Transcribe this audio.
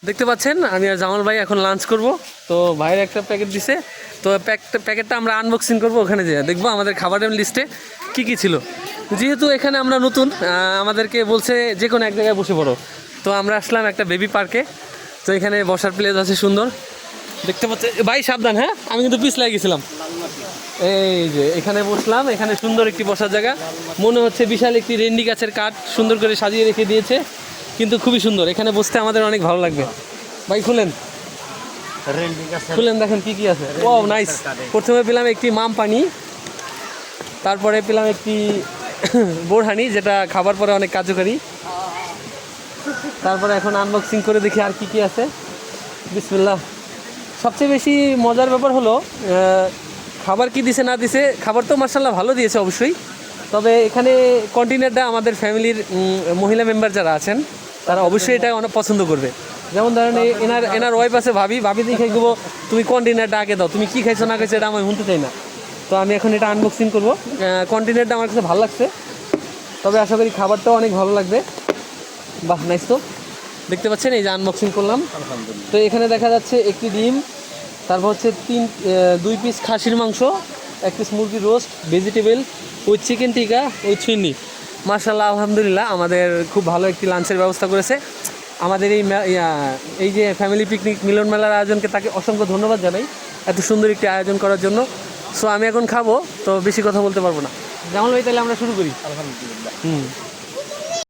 দেখতে পাচ্ছেন আমি আর জামাল ভাই এখন লাঞ্চ করব। তো ভাইয়ের একটা প্যাকেট দিছে, তো প্যাকেটটা আমরা আনবক্সিং করব, ওখানে যেয়ে দেখবো আমাদের খাবারের লিস্টে কি কি ছিল। যেহেতু এখানে আমরা নতুন, আমাদেরকে বলছে যে কোনো এক জায়গায় বসে পড়ো। তো আমরা আসলাম একটা বেবি পার্কে। তো এখানে বসার প্লেস আছে সুন্দর, দেখতে পাচ্ছেন ভাই, সাবধান হ্যাঁ, আমি কিন্তু পিছলে গেছিলাম। এই যে এখানে বসলাম, এখানে সুন্দর একটি বসার জায়গা, মনে হচ্ছে বিশাল একটি রেন্ডি গাছের কাঠ সুন্দর করে সাজিয়ে রেখে দিয়েছে, কিন্তু খুবই সুন্দর। এখানে বসতে আমাদের অনেক ভালো লাগবে। ভাই খুলেন খুলেন, দেখেন কি কি আছে। ও নাইস। প্রথমে পেলাম একটি মাম পানি, তারপরে পেলাম একটি বোরহানি, যেটা খাবার পরে অনেক কার্যকারী। তারপরে এখন আনবক্সিং করে দেখি আর কি কি আছে। বিসমিল্লাহ। সবচেয়ে বেশি মজার ব্যাপার হলো খাবার কি দিছে না দিছে। খাবার তো মার্শাল্লাহ ভালো দিয়েছে অবশ্যই, তবে এখানে কন্টেনারটা আমাদের ফ্যামিলির মহিলা মেম্বার যারা আছেন তারা অবশ্যই এটা অনেক পছন্দ করবে। যেমন ধরেন এনার ওয়াইফ আছে ভাবি দিয়ে খাই দেবো, তুমি কন্টেনারটা আগে দাও, তুমি কী খাইছো না খাইছো এটা আমি শুনতে চাই না। তো আমি এখন এটা আনবক্সিং করবো। কন্টেনারটা আমার কাছে ভালো লাগছে, তবে আশা করি খাবারটাও অনেক ভালো লাগবে। বাহ নাইস। তো দেখতে পাচ্ছেন এই যে আনবক্সিং করলাম। তো এখানে দেখা যাচ্ছে একটি ডিম, তারপর হচ্ছে 2 পিস খাসির মাংস, 1 পিস মুরগির রোস্ট, ভেজিটেবল, ওই চিকেন টিকা, ওই চিনি। মার্শাল্লাহ আলহামদুলিল্লাহ, আমাদের খুব ভালো একটি লাঞ্চের ব্যবস্থা করেছে। আমাদের এই যে ফ্যামিলি পিকনিক মিলন মেলার আয়োজনকে তাকে অসংখ্য ধন্যবাদ জানাই এত সুন্দর একটি আয়োজন করার জন্য। সো আমি এখন খাবো, তো বেশি কথা বলতে পারবো না। জামাল ভাই, তাহলে আমরা শুরু করি। আলহামদুলিল্লাহ।